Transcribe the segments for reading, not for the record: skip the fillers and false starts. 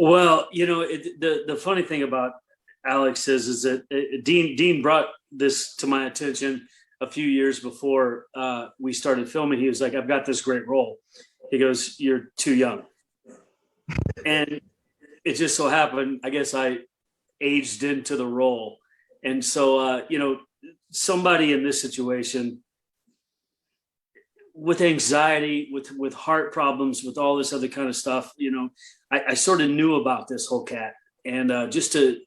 Well, the funny thing about Alex is that Dean brought this to my attention a few years before we started filming. He was like, "I've got this great role." He goes, "You're too young," and it just so happened, I guess I aged into the role, and so somebody in this situation with anxiety, with heart problems, with all this other kind of stuff, I sort of knew about this whole cat, and just to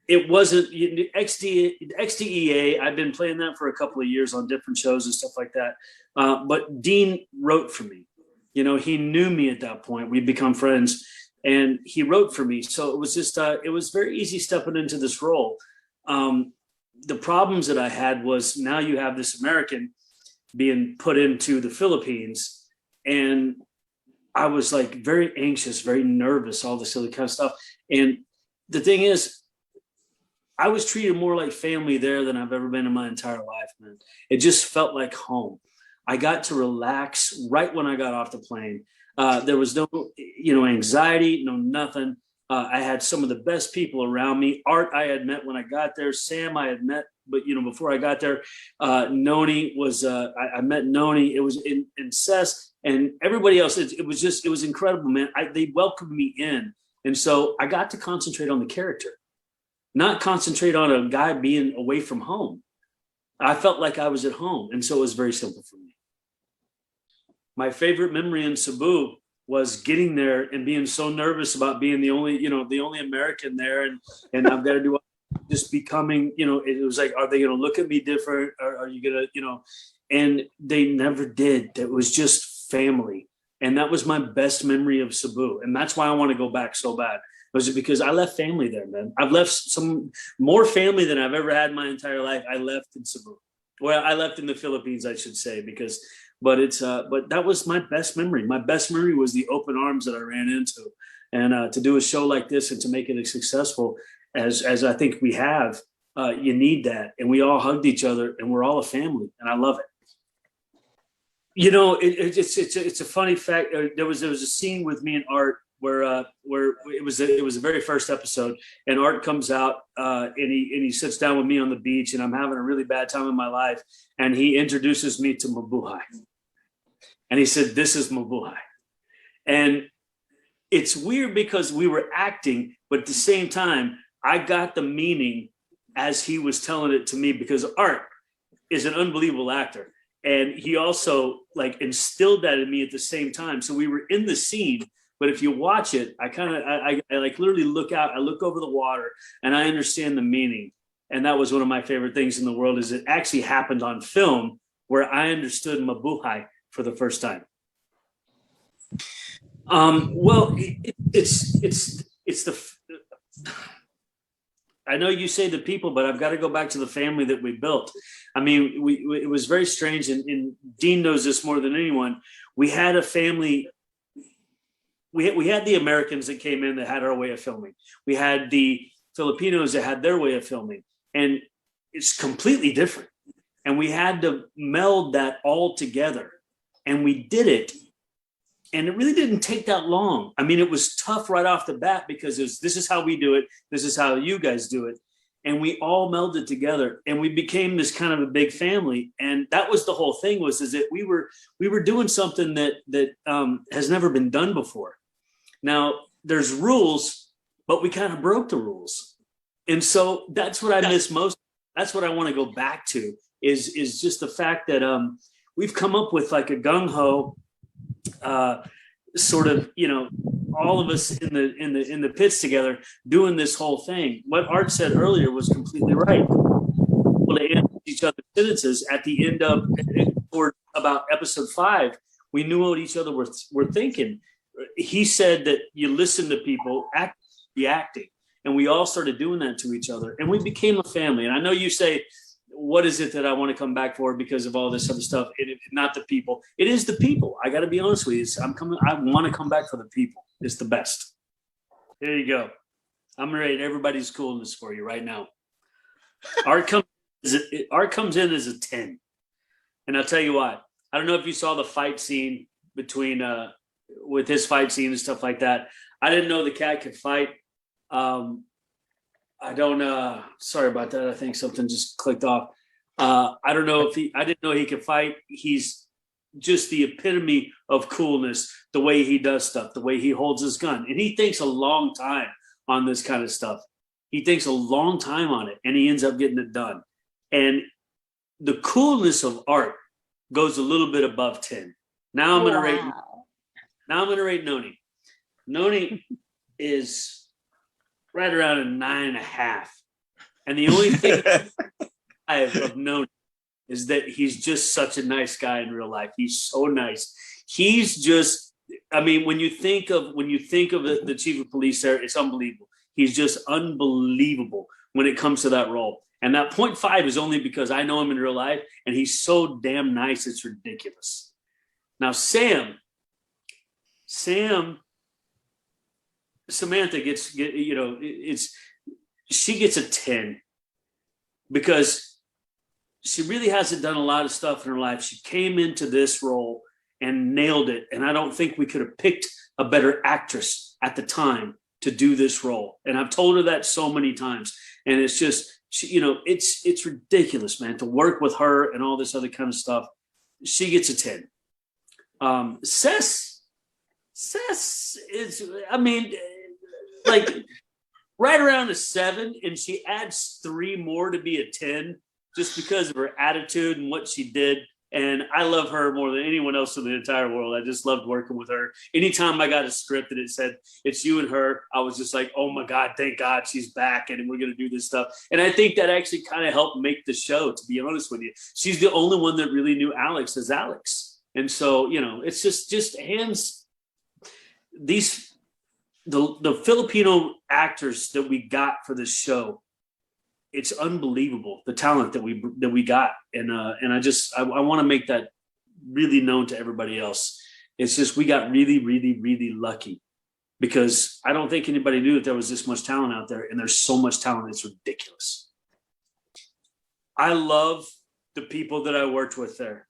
it wasn't XDEA. I've been playing that for a couple of years on different shows and stuff like that. But Dean wrote for me. He knew me at that point. We'd become friends, and he wrote for me. So it was just it was very easy stepping into this role. The problems that I had was now you have this American being put into the Philippines, and I was like very anxious, very nervous, all this other kind of stuff. And the thing is, I was treated more like family there than I've ever been in my entire life, man. It just felt like home. I got to relax right when I got off the plane. There was no, anxiety, no nothing. I had some of the best people around me. Art I had met when I got there. Sam I had met, but before I got there, Noni was. I met Noni. It was in Cess and everybody else. It was incredible, man. They welcomed me in, and so I got to concentrate on the character, not concentrate on a guy being away from home. I felt like I was at home, and so it was very simple for me. My favorite memory in Cebu was getting there and being so nervous about being the only American there, and I've got to do just becoming, it was like, are they going to look at me different? Or are you going to, and they never did. That was just family. And that was my best memory of Cebu. And that's why I want to go back so bad. Was it because I left family there, man? I've left some more family than I've ever had in my entire life. I left in Cebu. Well, I left in the Philippines, I should say, but that was my best memory. My best memory was the open arms that I ran into, and to do a show like this and to make it as successful as I think we have, you need that. And we all hugged each other, and we're all a family, and I love it. It's a funny fact. There was a scene with me and Art where it was the very first episode, and Art comes out, and he sits down with me on the beach, and I'm having a really bad time in my life, and he introduces me to Mabuhay, and he said, "This is Mabuhay," and it's weird because we were acting, but at the same time, I got the meaning as he was telling it to me, because Art is an unbelievable actor. And he also like instilled that in me at the same time. So we were in the scene, but if you watch it, I like literally look out, I look over the water, and I understand the meaning. And that was one of my favorite things in the world, is it actually happened on film where I understood Mabuhay for the first time. Well, it's the I know you say the people, but I've got to go back to the family that we built. I mean, it was very strange, and Dean knows this more than anyone. We had a family. We had the Americans that came in that had our way of filming. We had the Filipinos that had their way of filming, and it's completely different. And we had to meld that all together, and we did it. And it really didn't take that long. I mean, it was tough right off the bat because this is how we do it. This is how you guys do it. And we all melded together, and we became this kind of a big family. And that was the whole thing, is that we were doing something that has never been done before. Now there's rules, but we kind of broke the rules. And so that's what I miss most. That's what I want to go back to is just the fact that we've come up with like a gung-ho, sort of, all of us in the pits together doing this whole thing. What Art said earlier was completely right. Well, to answer each other's sentences at the end of, or about episode 5, we knew what each other were thinking. He said that you listen to people, reacting, and we all started doing that to each other, and we became a family. And I know you say, what is it that I want to come back for because of all this other stuff? Not the people. It is the people. I got to be honest with you. I want to come back for the people. It's the best. There you go. I'm ready. Everybody's coolness for you right now. Art comes in as a 10. And I'll tell you what. I don't know if you saw the fight scene between with his fight scene and stuff like that. I didn't know the cat could fight. I don't. Sorry about that. I think something just clicked off. I don't know if he. I didn't know he could fight. He's just the epitome of coolness. The way he does stuff, the way he holds his gun, and he takes a long time on this kind of stuff. He takes a long time on it, and he ends up getting it done. And the coolness of art goes a little bit above 10. Now I'm gonna rate. Now I'm gonna rate Noni. Noni is right around a 9.5. And the only thing I have of Noni is that he's just such a nice guy in real life. He's so nice. He's just, I mean, when you think of the chief of police there, it's unbelievable. He's just unbelievable when it comes to that role. And that 0.5 is only because I know him in real life, and he's so damn nice, it's ridiculous. Now, Samantha gets she gets a 10 because she really hasn't done a lot of stuff in her life. She came into this role and nailed it. And I don't think we could have picked a better actress at the time to do this role. And I've told her that so many times. And it's just, it's ridiculous, man, to work with her and all this other kind of stuff. She gets a 10. Cess is, I mean, like right around a 7, and she adds 3 more to be a 10 just because of her attitude and what she did. And I love her more than anyone else in the entire world. I just loved working with her. Anytime I got a script and it said, it's you and her, I was just like, oh my God, thank God she's back and we're going to do this stuff. And I think that actually kind of helped make the show, to be honest with you. She's the only one that really knew Alex as Alex. And so, it's just hands, the Filipino actors that we got for this show, it's unbelievable, the talent that we got. And I want to make that really known to everybody else. It's just, we got really, really, really lucky, because I don't think anybody knew that there was this much talent out there, and there's so much talent. It's ridiculous. I love the people that I worked with there.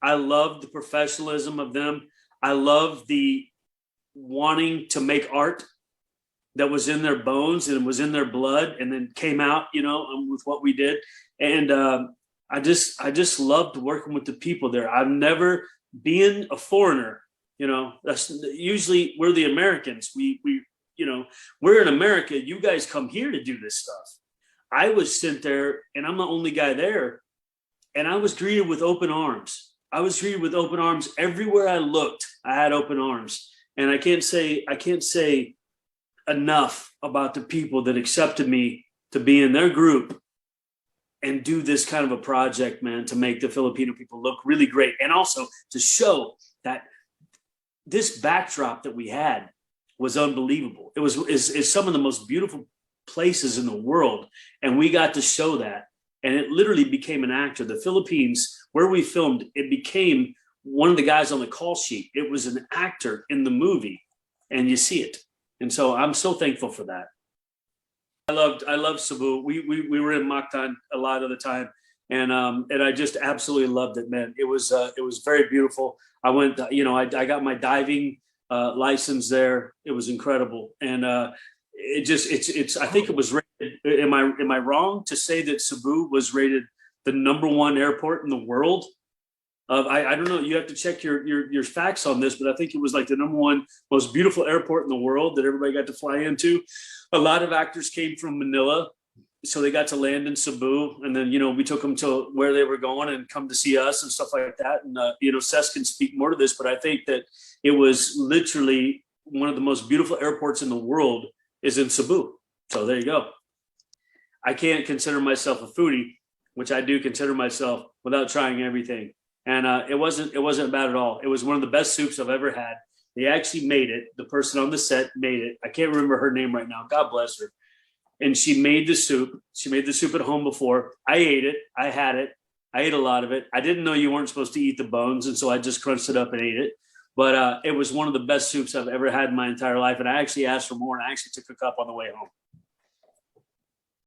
I love the professionalism of them. I love the wanting to make art that was in their bones and was in their blood, and then came out, with what we did. And I just loved working with the people there. I've never been a foreigner, that's usually, we're the Americans. We're in America. You guys come here to do this stuff. I was sent there, and I'm the only guy there. And I was greeted with open arms. Everywhere I looked. I had open arms. And I can't say enough about the people that accepted me to be in their group and do this kind of a project, man, to make the Filipino people look really great. And also to show that this backdrop that we had was unbelievable. It is some of the most beautiful places in the world. And we got to show that. And it literally became an actor. The Philippines, where we filmed, it became one of the guys on the call sheet. It was an actor in the movie, and you see it. And so I'm so thankful for that. I loved Cebu. We were in Mactan a lot of the time, and I just absolutely loved it, man. It was very beautiful. I went, I got my diving license there. It was incredible, and it's. I think it was rated. Am I wrong to say that Cebu was rated the #1 airport in the world? I don't know. You have to check your facts on this, but I think it was like the #1 most beautiful airport in the world that everybody got to fly into. A lot of actors came from Manila, so they got to land in Cebu, and then we took them to where they were going and come to see us and stuff like that. And Sess can speak more to this, but I think that it was literally one of the most beautiful airports in the world is in Cebu. So there you go. I can't consider myself a foodie, which I do consider myself, without trying everything. And it wasn't bad at all. It was one of the best soups I've ever had. They actually made it. The person on the set made it. I can't remember her name right now. God bless her. And she made the soup. She made the soup at home before. I ate it. I had it. I ate a lot of it. I didn't know you weren't supposed to eat the bones, and so I just crunched it up and ate it. But it was one of the best soups I've ever had in my entire life. And I actually asked for more, and I actually took a cup on the way home.